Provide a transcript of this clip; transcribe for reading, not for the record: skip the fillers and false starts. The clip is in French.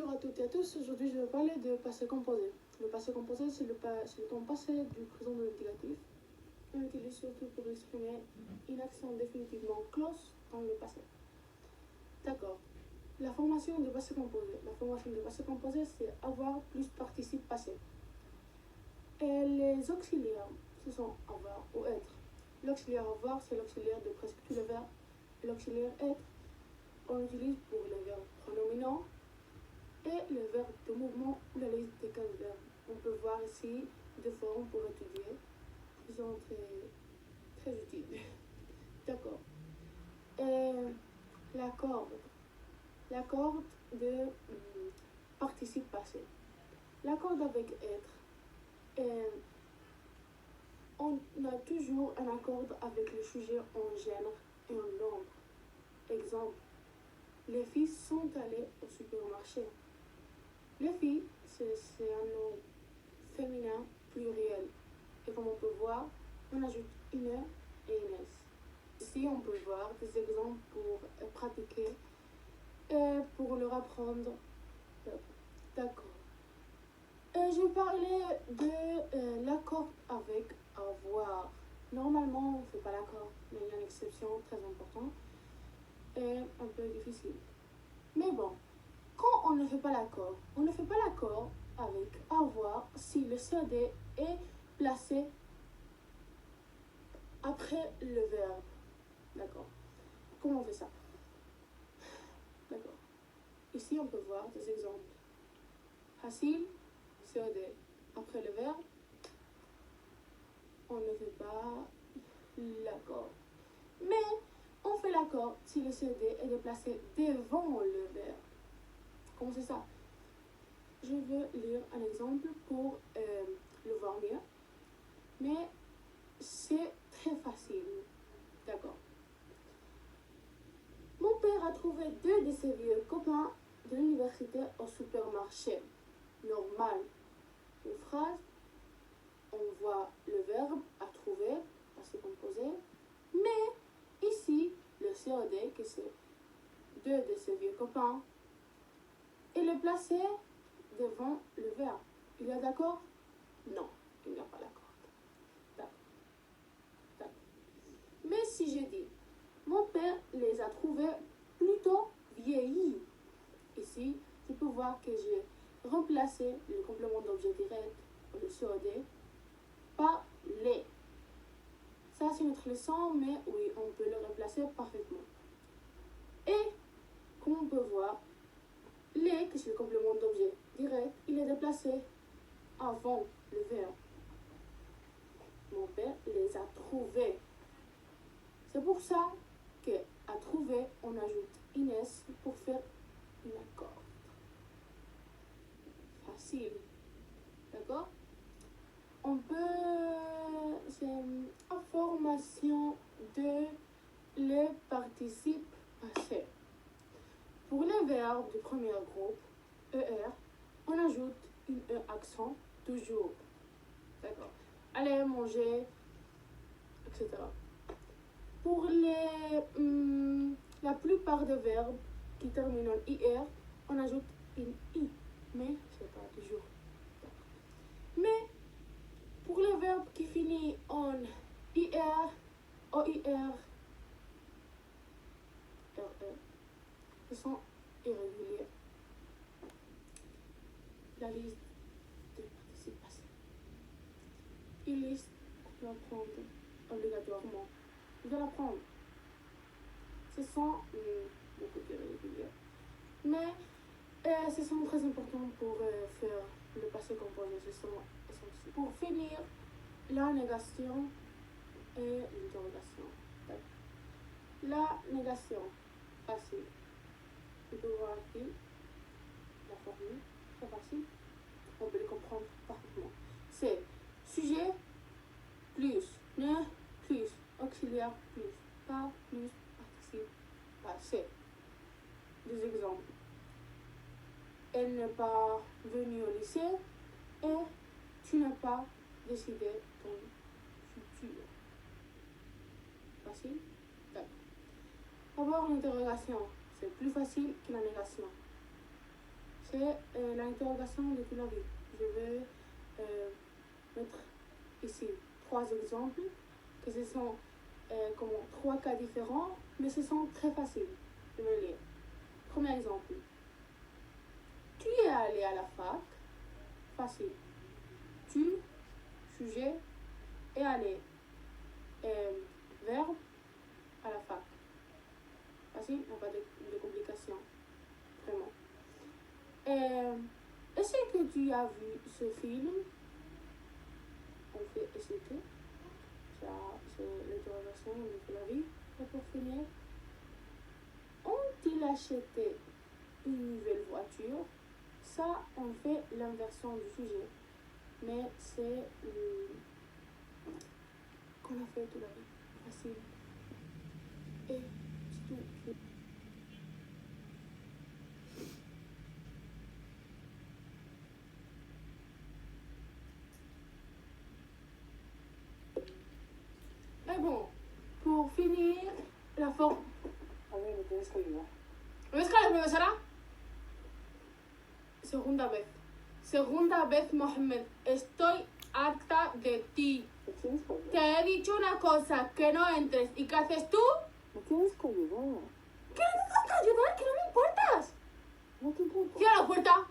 Bonjour à toutes et à tous, aujourd'hui je vais parler de passé composé. Le passé composé c'est le temps passé du présent de l'indicatif. On l'utilise surtout pour exprimer une action définitivement close dans le passé. D'accord. La formation du passé composé. La formation du passé composé c'est avoir plus participe passé. Et les auxiliaires, ce sont avoir ou être. L'auxiliaire avoir c'est l'auxiliaire de presque tous les verbes. Et l'auxiliaire être, on l'utilise pour les verbes pronominaux et le verbe de mouvement ou la liste des 15 verbes. On peut voir ici deux formes pour étudier qui sont très utiles. D'accord. Et la corde de participe passé. La corde avec être, on a toujours un accord avec le sujet en genre et en nombre. Exemple, les filles sont allées au supermarché. Les filles, c'est un nom féminin pluriel. Et comme on peut voir, on ajoute une et une S. Ici, on peut voir des exemples pour pratiquer et pour leur apprendre. D'accord. Je parlais de l'accord avec avoir. Normalement, on ne fait pas l'accord, mais il y a une exception très importante et un peu difficile. Mais bon, quand on ne fait pas l'accord, on ne fait pas l'accord avec avoir si le COD est placé après le verbe. D'accord. Comment on fait ça? D'accord. Ici, on peut voir des exemples. Facile, COD après le verbe. On ne fait pas l'accord. Mais on fait l'accord si le COD est déplacé devant le verbe. Comment c'est ça? Je veux lire un exemple pour le voir mieux. Mais c'est très facile. D'accord. Mon père a trouvé deux de ses vieux copains de l'université au supermarché. Normal. Une phrase, on voit le verbe à trouver, passé composé. Mais ici, le COD, que c'est deux de ses vieux copains, il est placé devant le verbe. Il y a d'accord? Non, il n'y a pas d'accord. Mais si je dis, mon père les a trouvés plutôt vieillis. Ici, tu peux voir que j'ai remplacé le complément d'objet direct, le COD, par les. Ça, c'est notre leçon, mais oui, on peut le remplacer parfaitement. Et, comme on peut voir, les, que c'est le complément d'objet direct, il est déplacé avant le verbe. Mon père les a trouvés. C'est pour ça qu'à trouver, on ajoute une S pour faire une accord. Facile. D'accord? On peut... C'est une information de les participes passés. Pour les verbes du premier groupe, ER, on ajoute une E accent toujours. D'accord? Aller, manger, etc. Pour la plupart des verbes qui terminent en IR, on ajoute une I, mais c'est pas toujours. Mais pour les verbes qui finissent en IR, OIR, RR, ils sont irréguliers. La liste des participes passés. Une liste, on doit prendre obligatoirement. On doit la prendre. Ce sont beaucoup d'irréguliers. Mais ce sont très importants pour faire le passé composé. Ce sont essentiels. Pour finir, la négation et l'interrogation. La négation, facile. Tu peux voir ici la formule, très facile. On peut les comprendre parfaitement. C'est sujet plus ne plus auxiliaire plus pas plus participe passé. Des exemples. Elle n'est pas venue au lycée et tu n'as pas décidé ton futur. Facile? D'accord. Avoir une interrogation, c'est plus facile que la négation. c'est l'interrogation de toute la vie. Je vais mettre ici 3 exemples, que ce sont comme 3 cas différents, mais ce sont très faciles. Je vais lire. Premier exemple. Tu es allé à la fac. Facile. Tu, sujet, et aller. Verbe à la fac. Facile, il n'y a pas de complications. Vraiment. Est-ce que tu as vu ce film? On fait est-ce que? Ça, c'est l'interrogation de la vie. Et pour finir, ont-ils acheté une nouvelle voiture? Ça, on fait l'inversion du sujet. Mais c'est qu'on a fait toute la vie. Facile. Et c'est tout. Et bon, pour finir, la forme. A ver, me tienes que ayudar. ¿Ves que la profesora? Segunda vez, Mohamed. Estoy harta de ti. Me tienes que ayudar. Te he dicho una cosa, que no entres. ¿Y qué haces tú? Me tienes que ayudar. ¿Qué no te tengo que ayudar? Que no me importas. No te importa. Cierra la puerta.